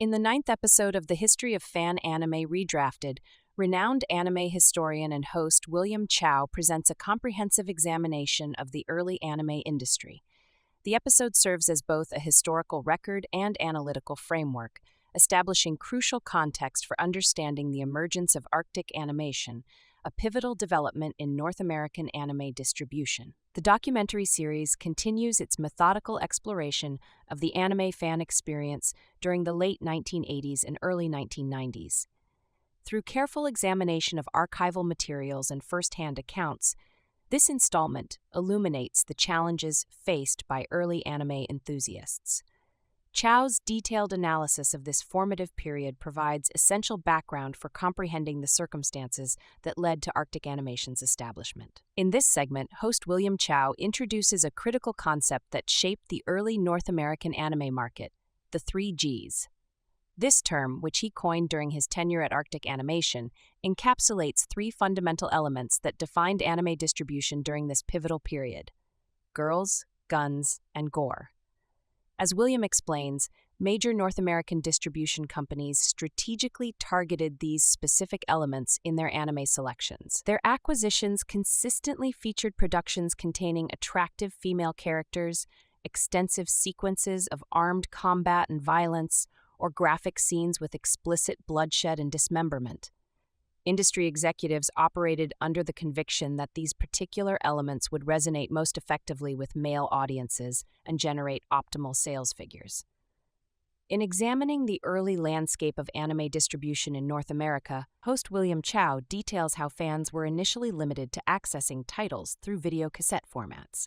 In the ninth episode of the History of Fan Anime Redrafted, renowned anime historian and host William Chow presents a comprehensive examination of the early anime industry. The episode serves as both a historical record and analytical framework, establishing crucial context for understanding the emergence of Arctic animation, a pivotal development in North American anime distribution. The documentary series continues its methodical exploration of the anime fan experience during the late 1980s and early 1990s. Through careful examination of archival materials and first-hand accounts, this installment illuminates the challenges faced by early anime enthusiasts. Chow's detailed analysis of this formative period provides essential background for comprehending the circumstances that led to Arctic Animation's establishment. In this segment, host William Chow introduces a critical concept that shaped the early North American anime market, the 3Gs. This term, which he coined during his tenure at Arctic Animation, encapsulates three fundamental elements that defined anime distribution during this pivotal period: girls, guns, and gore. As William explains, major North American distribution companies strategically targeted these specific elements in their anime selections. Their acquisitions consistently featured productions containing attractive female characters, extensive sequences of armed combat and violence, or graphic scenes with explicit bloodshed and dismemberment. Industry executives operated under the conviction that these particular elements would resonate most effectively with male audiences and generate optimal sales figures. In examining the early landscape of anime distribution in North America, host William Chow details how fans were initially limited to accessing titles through videocassette formats.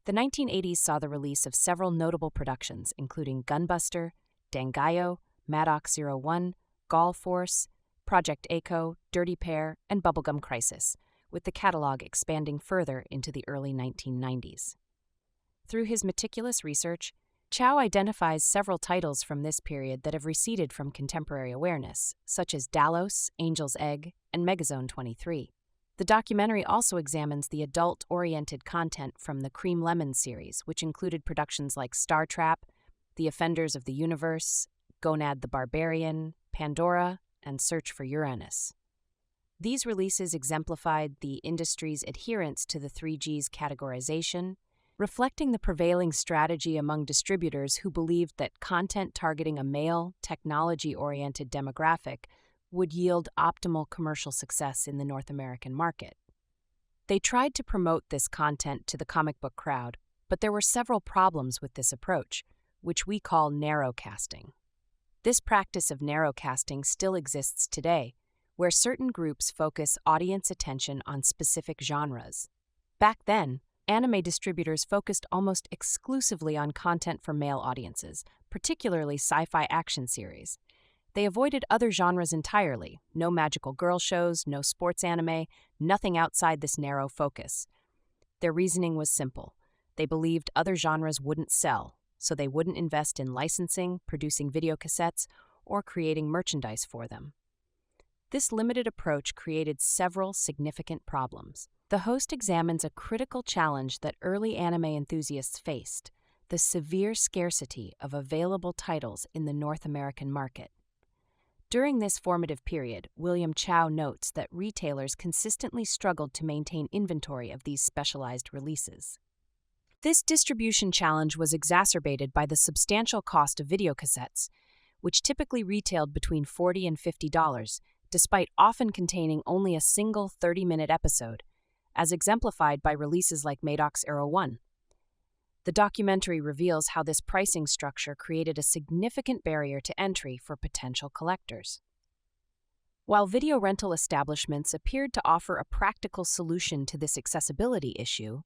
The 1980s saw the release of several notable productions, including Gunbuster, Dangayo, Maddox 01, Gall Force, Project A-ko, Dirty Pair, and Bubblegum Crisis, with the catalog expanding further into the early 1990s. Through his meticulous research, Chow identifies several titles from this period that have receded from contemporary awareness, such as Dalos, Angel's Egg, and Megazone 23. The documentary also examines the adult-oriented content from the Cream Lemon series, which included productions like Star Trap, The Offenders of the Universe, Gonad the Barbarian, Pandora, and Search for Uranus. These releases exemplified the industry's adherence to the 3Gs categorization, reflecting the prevailing strategy among distributors who believed that content targeting a male, technology-oriented demographic would yield optimal commercial success in the North American market. They tried to promote this content to the comic book crowd, but there were several problems with this approach, which we call narrowcasting. This practice of narrowcasting still exists today, where certain groups focus audience attention on specific genres. Back then, anime distributors focused almost exclusively on content for male audiences, particularly sci-fi action series. They avoided other genres entirely: no magical girl shows, no sports anime, nothing outside this narrow focus. Their reasoning was simple. They believed other genres wouldn't sell, so they wouldn't invest in licensing, producing videocassettes, or creating merchandise for them. This limited approach created several significant problems. The host examines a critical challenge that early anime enthusiasts faced: the severe scarcity of available titles in the North American market. During this formative period, William Chow notes that retailers consistently struggled to maintain inventory of these specialized releases. This distribution challenge was exacerbated by the substantial cost of videocassettes, which typically retailed between $40 and $50, despite often containing only a single 30-minute episode, as exemplified by releases like Maddox 01. The documentary reveals how this pricing structure created a significant barrier to entry for potential collectors. While video rental establishments appeared to offer a practical solution to this accessibility issue,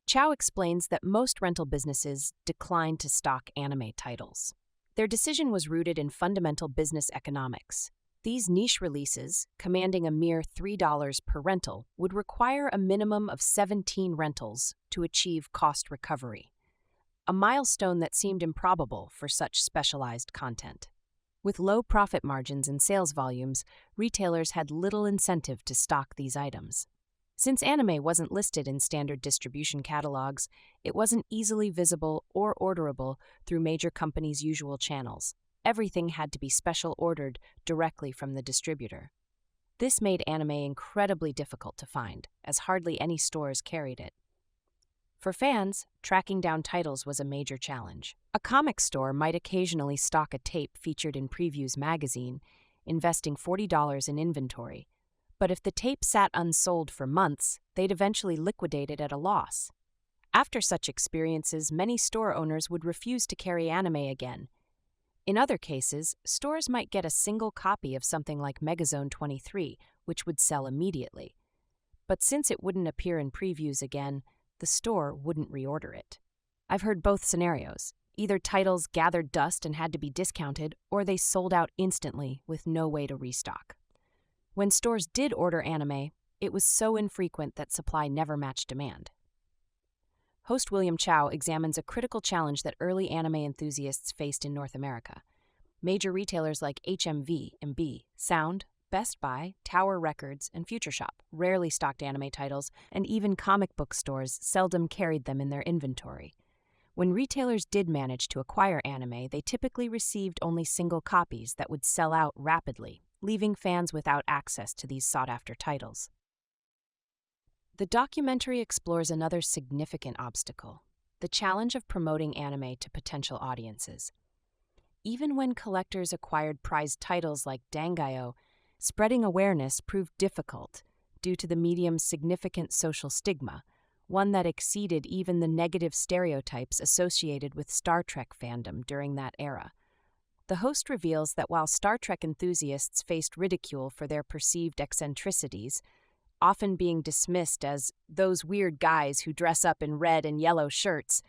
Chow explains that most rental businesses declined to stock anime titles. Their decision was rooted in fundamental business economics. These niche releases, commanding a mere $3 per rental, would require a minimum of 17 rentals to achieve cost recovery, a milestone that seemed improbable for such specialized content. With low profit margins and sales volumes, retailers had little incentive to stock these items. Since anime wasn't listed in standard distribution catalogs, it wasn't easily visible or orderable through major companies' usual channels. everything had to be special ordered directly from the distributor. This made anime incredibly difficult to find, as hardly any stores carried it. For fans, tracking down titles was a major challenge. A comic store might occasionally stock a tape featured in Previews magazine, investing $40 in inventory. But if the tape sat unsold for months, they'd eventually liquidate it at a loss. After such experiences, many store owners would refuse to carry anime again. In other cases, stores might get a single copy of something like Megazone 23, which would sell immediately. But since it wouldn't appear in Previews again, the store wouldn't reorder it. I've heard both scenarios. Either titles gathered dust and had to be discounted, or they sold out instantly with no way to restock. When stores did order anime, it was so infrequent that supply never matched demand. Host William Chow examines a critical challenge that early anime enthusiasts faced in North America. Major retailers like HMV&B, Sound, Best Buy, Tower Records, and Future Shop rarely stocked anime titles, and even comic book stores seldom carried them in their inventory. When retailers did manage to acquire anime, they typically received only single copies that would sell out rapidly, leaving fans without access to these sought-after titles. The documentary explores another significant obstacle: the challenge of promoting anime to potential audiences. Even when collectors acquired prized titles like Dangayo, spreading awareness proved difficult due to the medium's significant social stigma, one that exceeded even the negative stereotypes associated with Star Trek fandom during that era. The host reveals that while Star Trek enthusiasts faced ridicule for their perceived eccentricities, often being dismissed as those weird guys who dress up in red and yellow shirts,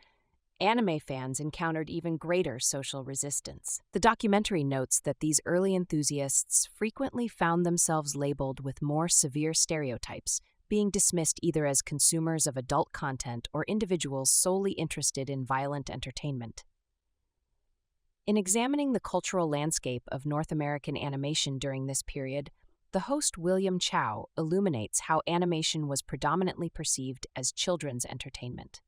anime fans encountered even greater social resistance. The documentary notes that these early enthusiasts frequently found themselves labeled with more severe stereotypes, being dismissed either as consumers of adult content or individuals solely interested in violent entertainment. In examining the cultural landscape of North American animation during this period, the host William Chow illuminates how animation was predominantly perceived as children's entertainment.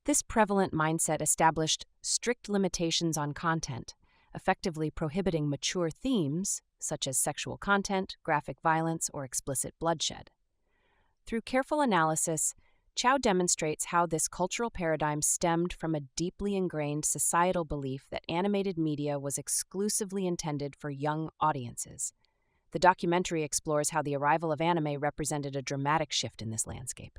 This prevalent mindset established strict limitations on content, effectively prohibiting mature themes such as sexual content, graphic violence, or explicit bloodshed. Through careful analysis, Chow demonstrates how this cultural paradigm stemmed from a deeply ingrained societal belief that animated media was exclusively intended for young audiences. The documentary explores how the arrival of anime represented a dramatic shift in this landscape.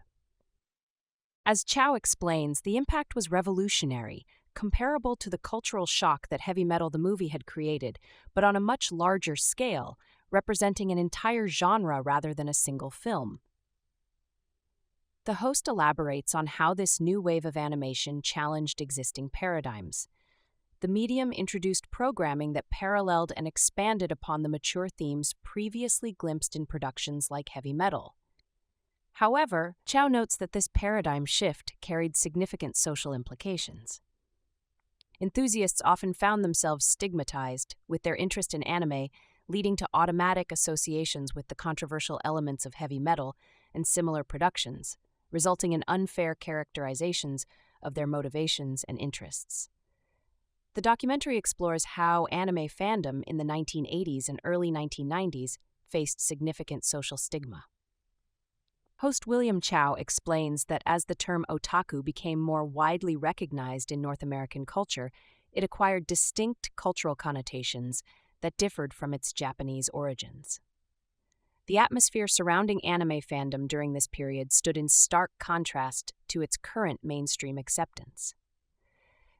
As Chow explains, the impact was revolutionary, comparable to the cultural shock that Heavy Metal the movie had created, but on a much larger scale, representing an entire genre rather than a single film. The host elaborates on how this new wave of animation challenged existing paradigms. The medium introduced programming that paralleled and expanded upon the mature themes previously glimpsed in productions like Heavy Metal. However, Chow notes that this paradigm shift carried significant social implications. Enthusiasts often found themselves stigmatized, with their interest in anime leading to automatic associations with the controversial elements of heavy metal and similar productions, resulting in unfair characterizations of their motivations and interests. The documentary explores how anime fandom in the 1980s and early 1990s faced significant social stigma. Host William Chow explains that as the term otaku became more widely recognized in North American culture, it acquired distinct cultural connotations that differed from its Japanese origins. The atmosphere surrounding anime fandom during this period stood in stark contrast to its current mainstream acceptance.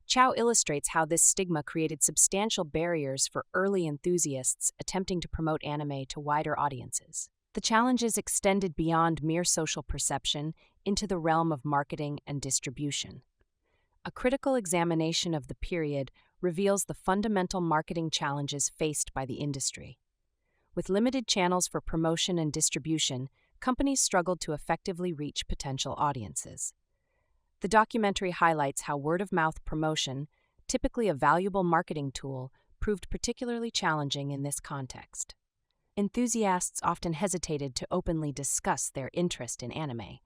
Chow illustrates how this stigma created substantial barriers for early enthusiasts attempting to promote anime to wider audiences. The challenges extended beyond mere social perception into the realm of marketing and distribution. A critical examination of the period reveals the fundamental marketing challenges faced by the industry. With limited channels for promotion and distribution, companies struggled to effectively reach potential audiences. The documentary highlights how word-of-mouth promotion, typically a valuable marketing tool, proved particularly challenging in this context. Enthusiasts often hesitated to openly discuss their interest in anime,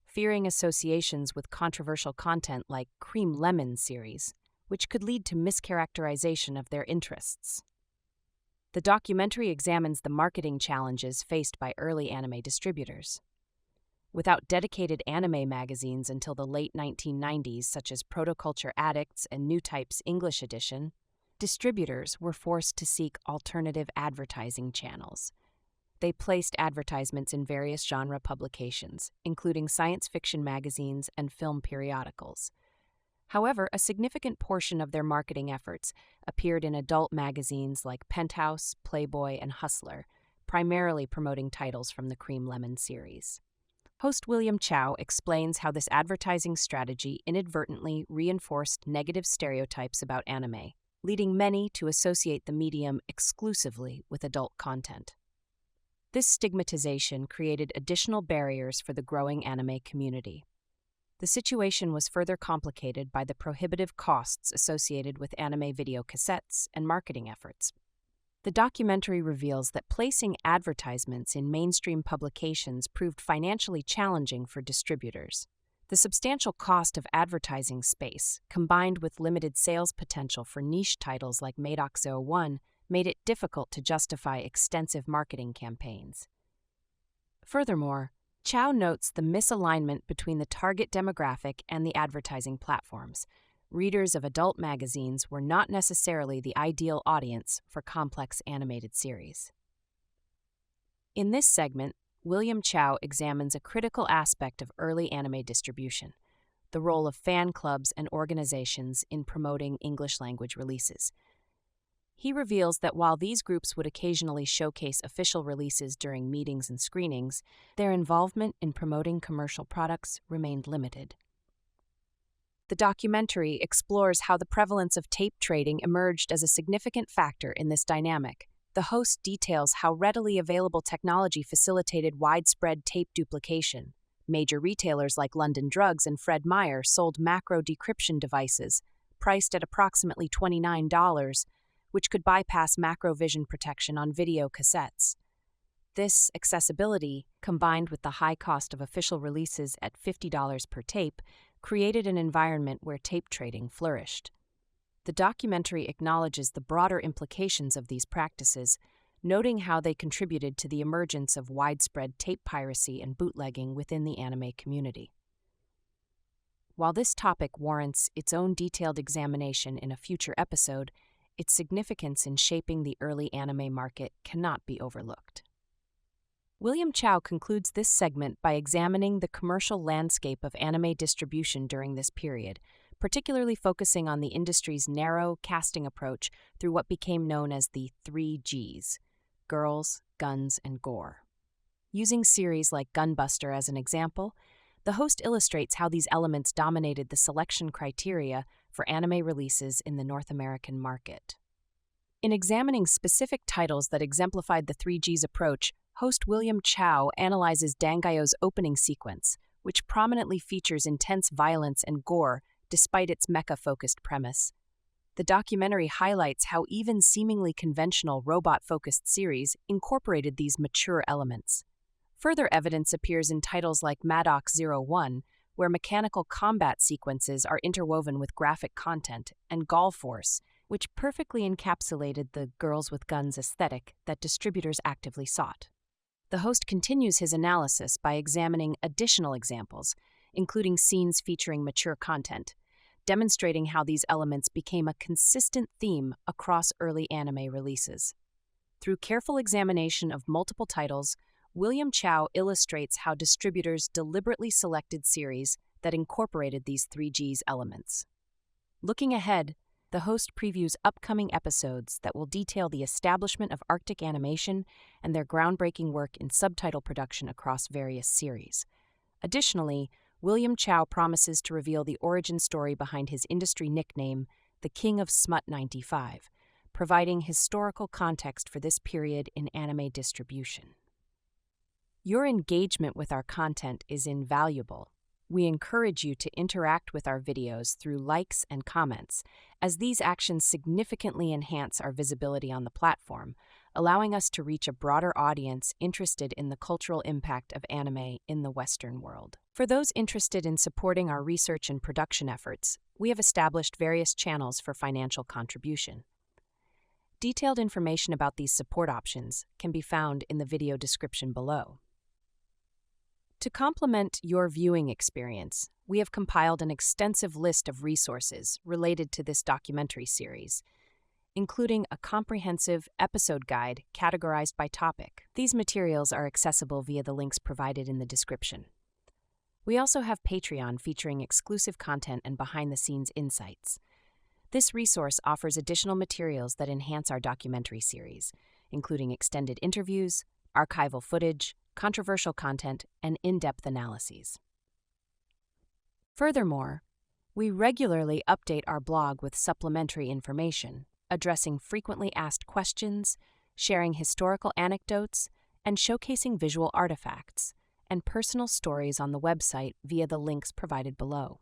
fearing associations with controversial content like Cream Lemon series, which could lead to mischaracterization of their interests. The documentary examines the marketing challenges faced by early anime distributors. Without dedicated anime magazines until the late 1990s, such as Protoculture Addicts and New Type's English edition, distributors were forced to seek alternative advertising channels. They placed advertisements in various genre publications, including science fiction magazines and film periodicals. However, a significant portion of their marketing efforts appeared in adult magazines like Penthouse, Playboy, and Hustler, primarily promoting titles from the Cream Lemon series. Host William Chow explains how this advertising strategy inadvertently reinforced negative stereotypes about anime, leading many to associate the medium exclusively with adult content. This stigmatization created additional barriers for the growing anime community. The situation was further complicated by the prohibitive costs associated with anime video cassettes and marketing efforts. The documentary reveals that placing advertisements in mainstream publications proved financially challenging for distributors. The substantial cost of advertising space, combined with limited sales potential for niche titles like Madoc01, made it difficult to justify extensive marketing campaigns. Furthermore, Chow notes the misalignment between the target demographic and the advertising platforms. Readers of adult magazines were not necessarily the ideal audience for complex animated series. In this segment, William Chow examines a critical aspect of early anime distribution: the role of fan clubs and organizations in promoting English-language releases. He reveals that while these groups would occasionally showcase official releases during meetings and screenings, their involvement in promoting commercial products remained limited. The documentary explores how the prevalence of tape trading emerged as a significant factor in this dynamic. The host details how readily available technology facilitated widespread tape duplication. Major retailers like London Drugs and Fred Meyer sold macro decryption devices, priced at approximately $29, which could bypass macro vision protection on video cassettes. This accessibility, combined with the high cost of official releases at $50 per tape, created an environment where tape trading flourished. The documentary acknowledges the broader implications of these practices, noting how they contributed to the emergence of widespread tape piracy and bootlegging within the anime community. While this topic warrants its own detailed examination in a future episode, its significance in shaping the early anime market cannot be overlooked. William Chow concludes this segment by examining the commercial landscape of anime distribution during this period, particularly focusing on the industry's narrow casting approach through what became known as the 3 Gs: girls, guns, and gore. Using series like Gunbuster as an example, the host illustrates how these elements dominated the selection criteria for anime releases in the North American market. In examining specific titles that exemplified the 3 Gs approach, host William Chow analyzes Dangayo's opening sequence, which prominently features intense violence and gore despite its mecha-focused premise. The documentary highlights how even seemingly conventional robot-focused series incorporated these mature elements. Further evidence appears in titles like Madoc01, where mechanical combat sequences are interwoven with graphic content, and Gall Force, which perfectly encapsulated the girls with guns aesthetic that distributors actively sought. The host continues his analysis by examining additional examples, including scenes featuring mature content, demonstrating how these elements became a consistent theme across early anime releases. Through careful examination of multiple titles, William Chow illustrates how distributors deliberately selected series that incorporated these 3 Gs elements. Looking ahead, the host previews upcoming episodes that will detail the establishment of Arctic Animation and their groundbreaking work in subtitle production across various series. Additionally, William Chow promises to reveal the origin story behind his industry nickname, the King of Smut 95, providing historical context for this period in anime distribution. Your engagement with our content is invaluable. We encourage you to interact with our videos through likes and comments, as these actions significantly enhance our visibility on the platform, allowing us to reach a broader audience interested in the cultural impact of anime in the Western world. For those interested in supporting our research and production efforts, we have established various channels for financial contribution. Detailed information about these support options can be found in the video description below. To complement your viewing experience, we have compiled an extensive list of resources related to this documentary series, including a comprehensive episode guide categorized by topic. These materials are accessible via the links provided in the description. We also have Patreon featuring exclusive content and behind-the-scenes insights. This resource offers additional materials that enhance our documentary series, including extended interviews, archival footage, controversial content, and in-depth analyses. Furthermore, we regularly update our blog with supplementary information, addressing frequently asked questions, sharing historical anecdotes, and showcasing visual artifacts and personal stories on the website via the links provided below.